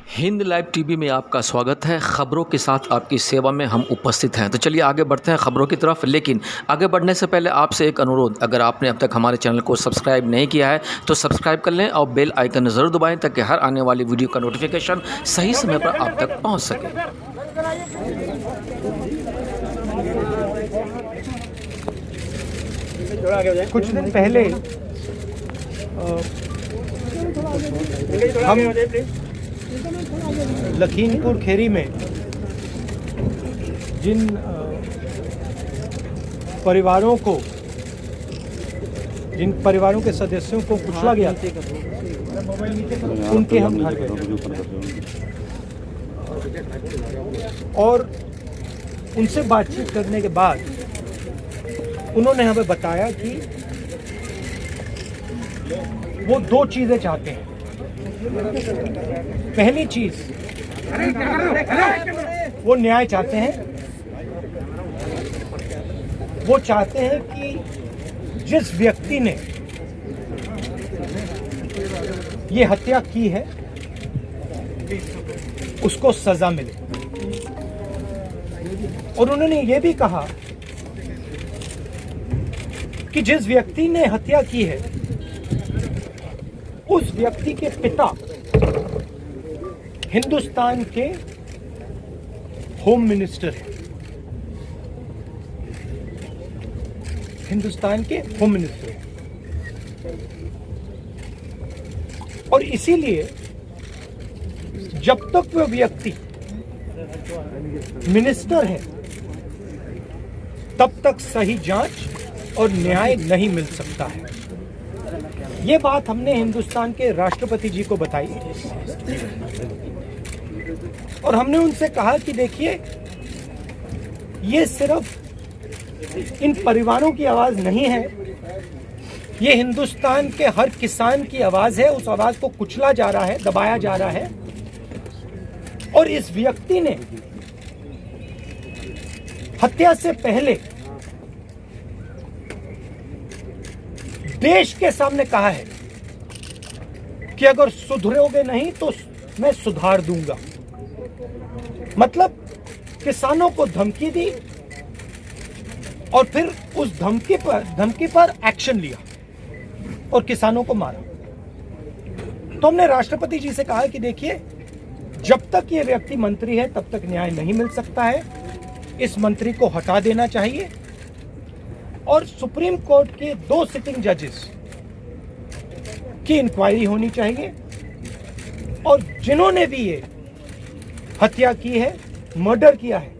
Hind live TV में आपका स्वागत है। खबरों के साथ आपकी सेवा में हम उपस्थित हैं। तो चलिए आगे बढ़ते हैं खबरों की तरफ। लेकिन आगे बढ़ने से पहले आपसे एक अनुरोध, अगर आपने अब तक हमारे चैनल को सब्सक्राइब नहीं किया है तो सब्सक्राइब कर लें और बेल आइकन ज़रूर दबाएं ताकि हर आने वाली वीडियो का नोटिफिकेशन सही समय पर आप तक पहुँच सके। कुछ दिन पहले हम लखीमपुर खेरी में जिन परिवारों के सदस्यों को कुचला गया उनके हम घर गए और उनसे बातचीत करने के बाद उन्होंने हमें बताया कि वो दो चीजें चाहते हैं। पहली चीज, वो न्याय चाहते हैं। वो चाहते हैं कि जिस व्यक्ति ने ये हत्या की है उसको सजा मिले। और उन्होंने ये भी कहा कि जिस व्यक्ति ने हत्या की है उस व्यक्ति के पिता हिंदुस्तान के होम मिनिस्टर हैं। हिंदुस्तान के होम मिनिस्टर हैं। और इसीलिए जब तक वह व्यक्ति मिनिस्टर है तब तक सही जांच और न्याय नहीं मिल सकता है। ये बात हमने हिंदुस्तान के राष्ट्रपति जी को बताई और हमने उनसे कहा कि देखिए, ये सिर्फ इन परिवारों की आवाज नहीं है, ये हिंदुस्तान के हर किसान की आवाज है। उस आवाज को कुचला जा रहा है, दबाया जा रहा है। और इस व्यक्ति ने हत्या से पहले देश के सामने कहा है कि अगर सुधरोगे नहीं तो मैं सुधार दूंगा। मतलब किसानों को धमकी दी और फिर उस धमकी पर एक्शन लिया और किसानों को मारा। तो हमने राष्ट्रपति जी से कहा कि देखिए, जब तक ये व्यक्ति मंत्री है तब तक न्याय नहीं मिल सकता है। इस मंत्री को हटा देना चाहिए और सुप्रीम कोर्ट के 2 सिटिंग जजेस की इंक्वायरी होनी चाहिए और जिन्होंने भी ये हत्या की है, मर्डर किया है,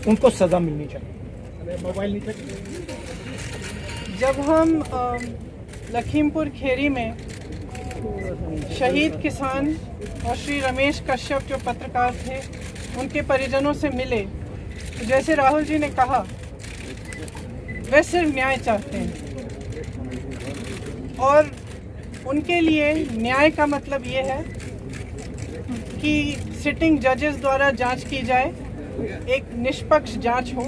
उनको सजा मिलनी चाहिए। जब हम लखीमपुर खेरी में शहीद किसान और श्री रमेश कश्यप जो पत्रकार थे उनके परिजनों से मिले, तो जैसे राहुल जी ने कहा, वे सिर्फ न्याय चाहते हैं। और उनके लिए न्याय का मतलब ये है कि सिटिंग जजेस द्वारा जांच की जाए, एक निष्पक्ष जांच हो।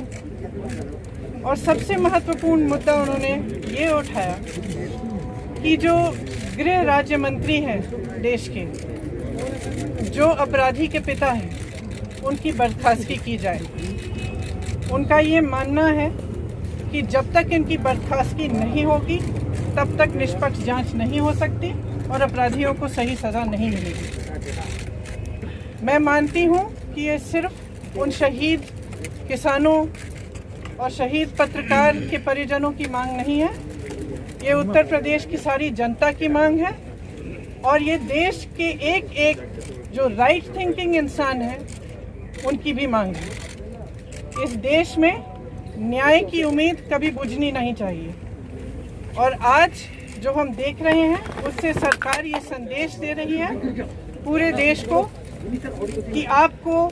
और सबसे महत्वपूर्ण मुद्दा उन्होंने ये उठाया कि जो गृह राज्य मंत्री हैं देश के, जो अपराधी के पिता हैं, उनकी बर्खास्तगी की जाए। उनका ये मानना है कि जब तक इनकी बर्खास्तगी नहीं होगी तब तक निष्पक्ष जांच नहीं हो सकती और अपराधियों को सही सज़ा नहीं मिलेगी। मैं मानती हूं कि ये सिर्फ उन शहीद किसानों और शहीद पत्रकार के परिजनों की मांग नहीं है, ये उत्तर प्रदेश की सारी जनता की मांग है और ये देश के एक एक जो राइट थिंकिंग इंसान हैं उनकी भी मांग है। इस देश में न्याय की उम्मीद कभी बुझनी नहीं चाहिए। और आज जो हम देख रहे हैं उससे सरकार ये संदेश दे रही है पूरे देश को कि आपको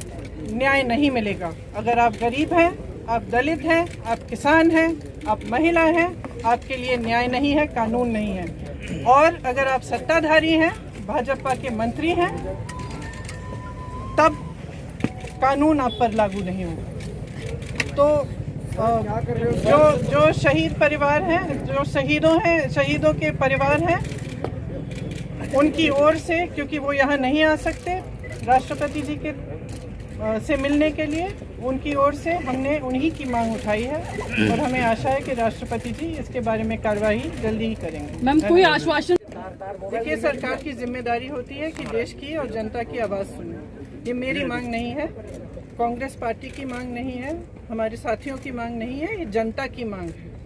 न्याय नहीं मिलेगा। अगर आप गरीब हैं, आप दलित हैं, आप किसान हैं, आप महिला हैं, आपके लिए न्याय नहीं है, कानून नहीं है। और अगर आप सत्ताधारी हैं, भाजपा के मंत्री हैं, तब कानून आप पर लागू नहीं होगा। तो जो शहीद परिवार हैं, जो शहीदों के परिवार हैं, उनकी ओर से, क्योंकि वो यहाँ नहीं आ सकते राष्ट्रपति जी के से मिलने के लिए, उनकी ओर से हमने उन्हीं की मांग उठाई है और हमें आशा है कि राष्ट्रपति जी इसके बारे में कार्रवाई जल्दी ही करेंगे। मैम कोई आश्वासन? देखिए, सरकार की जिम्मेदारी होती है कि देश की और जनता की आवाज़ सुने। ये मेरी मांग नहीं है, कांग्रेस पार्टी की मांग नहीं है, हमारे साथियों की मांग नहीं है, ये जनता की मांग है।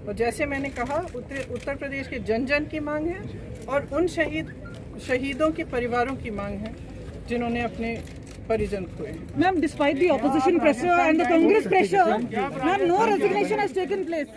और जैसे मैंने कहा, उत्तर प्रदेश के जन जन की मांग है और उन शहीदों के परिवारों की मांग है जिन्होंने अपने परिजन खोए। Ma'am, despite the opposition pressure and the Congress pressure, ma'am, no resignation has taken place.